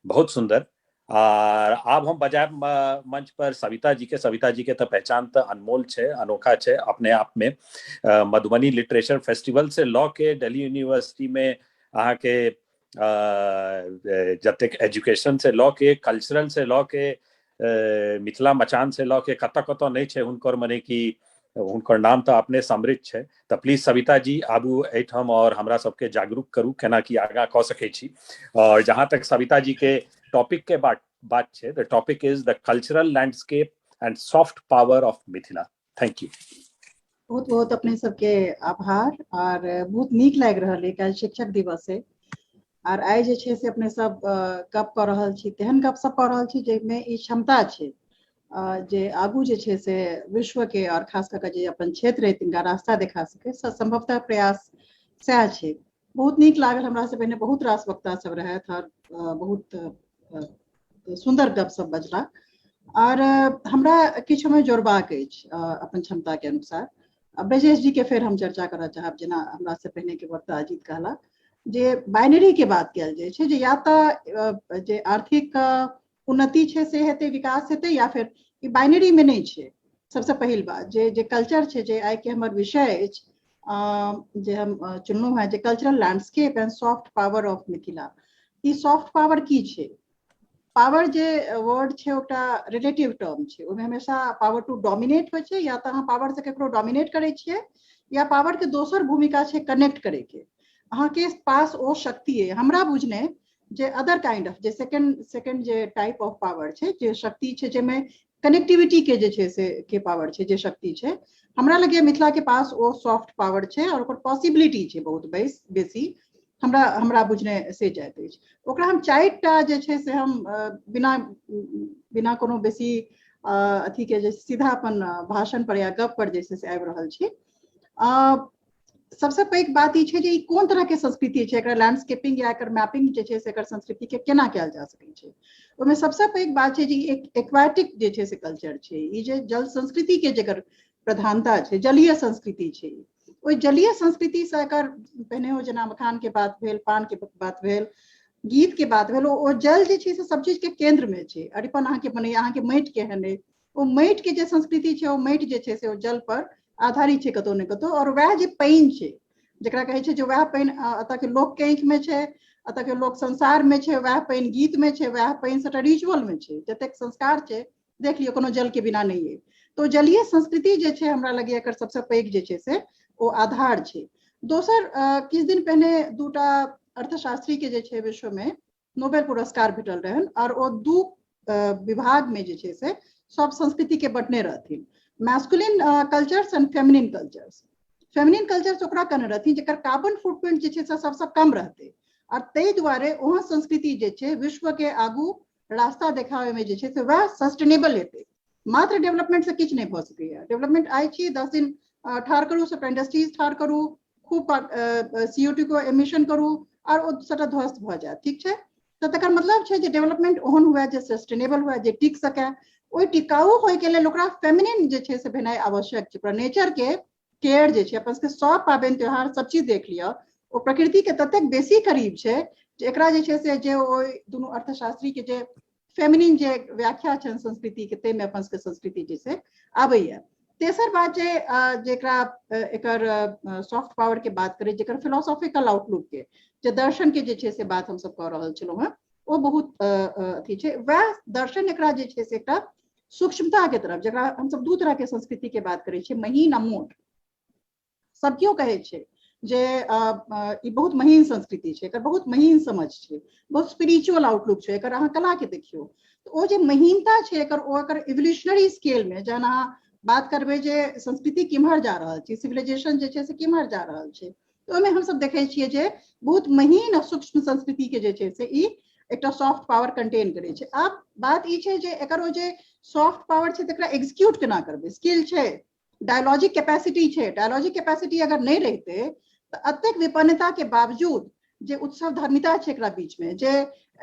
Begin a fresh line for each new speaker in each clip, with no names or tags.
बहुत सुंदर। और अब हम बजाय मंच पर सविता जी के तो पहचान तो अनमोल छे, अनोखा छे अपने आप में। मधुबनी लिटरेचर फेस्टिवल से लॉ के दिल्ली यूनिवर्सिटी में अहाँ के जतेक एजुकेशन से लॉ के, कल्चरल से लॉ के, मिथिला मचान से लॉ के कत कत नहीं छे हुनकर, मने कि हुनकर नाम तो अपने समृद्ध छे। तो प्लीज सविता जी आबू एठम और हमरा सबके जागरूक करू केना की आगा क सकै छी। और जहां तक सविता जी के टॉपिक के बात छे, the topic is the cultural landscape and soft power of Mithila. Thank you.
बहुत बहुत अपने सबके आभार। और बहुत नीक लाग रहा है कल शिक्षक दिवस है और आई जे छे से अपने सब गप कर रहल छी, तेहन गप सब कर रहल छी जेमे ई क्षमता छे जे आगू जे छे से विश्व के और खास करके जे अपन क्षेत्र है तिनका रास्ता देखा सके, संभवतः प्रयास सह छे। बहुत नीक लागल हमरा से, पहिने बहुत रास वक्ता सब रहे और बहुत सुंदर गप सब बजला। और हमरा किछु में जोड़बाक अछि अपन क्षमता के अनुसार। ब्रजेश जी के फिर हम चर्चा करना चाहब, जेना हमरा से पहने के वक्ता अजीत कहला जे बाइनरी के बात कयल जाय छै, जे या तो जे आर्थिक उन्नति छै से हेतै, विकास हेतै, या फिर ई बाइनरी में नहीं छै। सबसे पहिल बात जे कल्चर छै, जे आइ के हमर विषय अछि जे हम चुनलहुँ है, जे cultural landscape and soft power of Mithila. ई सॉफ्ट पावर की छै? पावर जे वर्ड छै ओटा रिलेटिव टर्म छै, ओमे हमेशा पावर टू डोमिनेट होइ छै, या तो अहाँ पावर से ककरो डोमिनेट करै छियै, या पावर के दोसर भूमिका छै कनेक्ट करे के। अहाँ के पास ओ शक्ति है हमरा बुझने जे अदर काइंड ऑफ जे सेकंड जे टाइप ऑफ पावर छै, जे शक्ति छै जेमे कनेक्टिविटी के जे छै से के पावर छै, जे शक्ति छै, हमरा लगे मिथिला के पास ओ सॉफ्ट पावर छै और ओकर पॉसिबिलिटी छै बहुत बेसी। हमरा बुझने से जाइत अछि। ओकरा हम चारिटा जे छै से हम बिना कोनो बेसी अथी के जे सीधा अपन भाषण पर या गप पर जे छै से आबि रहल छी। सबसे पैघ बात ई छै जे ई कोन तरह के संस्कृति छै, एकरा लैंडस्केपिंग या एकर मैपिंग जे छै से एकर संस्कृति के केना कयल जा सकै छै। ओहिमे सबसे पैघ बात छै जे एक एक्वाटिक जे छै से कल्चर छै, ई जे जल संस्कृति के जेकर प्रधानता छै, जलीय संस्कृति छै। ओहि जलीय संस्कृति से एकर पहिने हो जेना मखान के बात भेल, पान के बात भेल, गीत के बात भेल, ओ जल जे छै से सब चीज के केंद्र में छै। अरिपन अहाँ के बने, अहाँ के माटि केहन है, ओ माटि के जे संस्कृति छै, ओ माटि जे छै से ओ जल पर आधारित छै कतौ ने कतौ। और वह जे पानि छै जकरा कहै छै, जो वह पानि एतऽ के लोक के आंखि में छै, एतऽ के लोक संसार में छै, वह पानि गीत में छै, वह पानि सबटा रिचुअल में छै, जतेक संस्कार छै देख लियो कोनो जल के बिना नहीं है। तो जलीय संस्कृति जे छै हमरा लगे एकर सबसे पैघ जे छै से ओ आधार छै। दोसर किछु दिन पहिने दूटा अर्थशास्त्री के जे छै विश्व में नोबेल पुरस्कार भेटल रहन, और ओ दू विभाग में जे छै से सब संस्कृति के बंटने रहथिन, masculine cultures and feminine cultures. Feminine cultures ओकरा कहने रहथिन जेकर कार्बन फुटप्रिंट जे छै से सबसे कम रहते, और ताहि दुआरे ओह संस्कृति जे छै विश्व के आगू रास्ता देखावे में जे छै से वह सस्टेनेबल हेतै। मात्र डेवलपमेंट से किछु नहीं भऽ सकैया। डेवलपमेंट आइ छी 10 दिन ठार करू, सबटा इंडस्ट्रीज ठार करू, खूब CO2 को एमिशन करू और ओ सबटा ध्वस्त भऽ जायत, ठीक छै। तो तकर मतलब छै जे डेवलपमेंट ओहन हुए जे सस्टेनेबल हुए, जे टिक सके। ओहि टिकाऊ होय के लेल ओकरा फेमिनिन जे छै से भेनाइ आवश्यक छै। नेचर के केयर जे छै, अपन सबके सब पाबनि त्योहार सब चीज देख लिअ, ओ प्रकृति के ततेक बेसी करीब छै जे एकरा जे छै से जे ओहि दुनू अर्थशास्त्री के जे फेमिनिन जे व्याख्या छनि संस्कृति के, ताहिमे अपन सबके संस्कृति जे छै आबैया। तेसर बात जे जेकरा एकर सॉफ्ट पावर के बात करें, जेकर फिलोसॉफिकल आउटलुक के, जे दर्शन के जे छै से बात हम सब कह रहल छलहुँ हैं, ओ बहुत अथी छै। वह दर्शन एकरा जे छै से एकटा सूक्ष्मता के तरफ, जकरा हम सब दू तरह के संस्कृति के बात करै छियै, महीन आ मोट। सब क्यों कहै छै जे ई बहुत महीन संस्कृति छै, एकर बहुत महीन समझ छै, बहुत स्पिरिचुअल आउटलुक छै एकर। अहाँ कला के देखियो तो ओ जे महीनता छै एकर, ओ एकर इवोल्यूशनरी स्केल में जहन अहाँ बात करबै जे संस्कृति किम्हर जा रहल छै, सिविलाइजेशन जे छै से किम्हर जा रहल छै, तो ओहिमे हम सब देखै छियै जे बहुत महीन और सूक्ष्म संस्कृति के जे छै से ई एकटा सॉफ्ट पावर कंटेन करै छै। आब बात ई छै जे एकर ओ जे सॉफ्ट पावर छै तकरा एग्जीक्यूट केना करबै। स्किल छै, डायलॉजिक कैपेसिटी छै, डायलॉजिक कैपेसिटी अगर नहीं रहते तो अतेक विपन्नता के बावजूद जे उत्सव धर्मिता छै एकरा बीच में, जे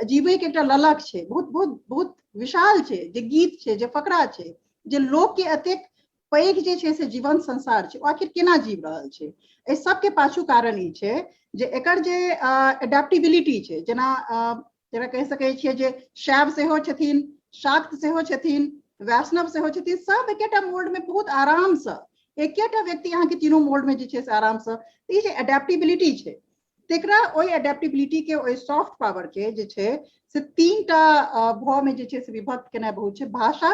जीवे के एकटा ललक छै, बहुत बहुत बहुत विशाल छै, जे गीत छै, जे फकरा छै, जे लोक के अतेक पैघ जे छै से जीवन संसार छै, आखिर केना जीव रहल छै। एहि सबके पाछू कारण ई छै जे एकर जे एडेप्टिबिलिटी छै, जेना जरा कह सकै छियै जे शैव सेहो छथिन, शाक्त सेहो छथिन, वैष्णव सेहो छथिन, सब एकेटा मोल्ड में बहुत आराम से एकेटा व्यक्ति यहाँ के तीनों मोल्ड में जे छै से आराम से ई जे एडेप्टेबिलिटी छै तेकरा ओइ एडेप्टेबिलिटी के ओइ सॉफ्ट पावर के जे छै से तीनटा भाव में जे छै से विभक्त केना बहुत छै, भाषा,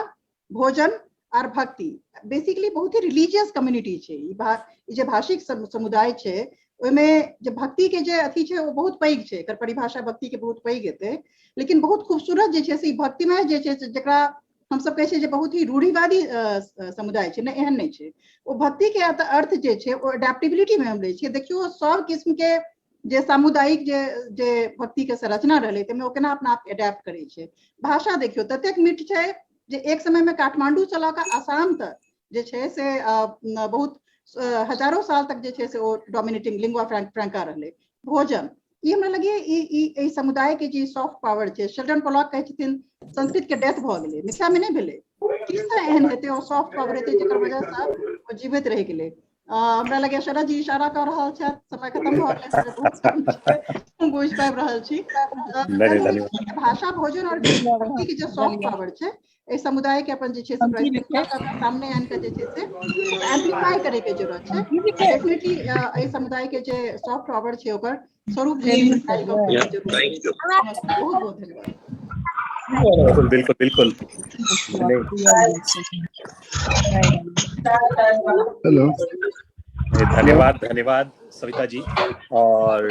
भोजन और भक्ति। बेसिकली बहुत ही रिलीजियस कम्युनिटी छै ई जे भाषिक समुदाय छै ओइमे जे भक्ति के जे अथी छै वो बहुत पैघ छै, एकर परिभाषा भक्ति के बहुत पैघ हेतै, लेकिन बहुत खूबसूरत जे छै से भक्तिमय जे छै से जेकरा हम सब कहै छै जे बहुत ही रूढ़िवादी समुदाय छै, एहन नहीं छै। वो भक्ति के अर्थ जे छै वो एडेप्टेबिलिटी में हम लै छियै। देखियो सब किस्म के जे सामुदायिक जे भक्ति के संरचना रहलै तैमे ओ केना अपना आप एडेप्ट करै छै। भाषा देखियो ततेक मीठ छै जे एक समय में काठमांडू से लऽ कऽ आसाम तक जे छै से बहुत हजारों साल तक जे छै से ओ डोमिनेटिंग लिंगुआ फ्रैंका रहलै। भोजन ई हमरा लगे ई समुदाय के जे सॉफ्ट पावर छै, शेल्डन पोलॉक कहै छथिन संस्कृत के डेथ भऽ गेलै, मिथिला में नहीं भेलै, किस तरह एहन हेतै ओ सॉफ्ट पावर हेतै जेकर वजह से ओ जीवित रहि गेलै। हमरा लगे शरद जी इशारा कर रहल छथि, समय खत्म भऽ गेलै, समय बहुत कम छै, हम बुझि पाबि रहल छी। भाषा, भोजन और भक्ति के जे सॉफ्ट पावर छै एहि समुदाय के अपन जे छै से सामने आनि कऽ जे छै से एम्प्लीफाई करे के जरूरत छै। डेफिनेटली एहि समुदाय के जे सॉफ्ट पावर छै ओकर स्वरूप जे बहुत बहुत धन्यवाद।
बिल्कुल बिल्कुल।
हेलो,
धन्यवाद धन्यवाद सविता जी। और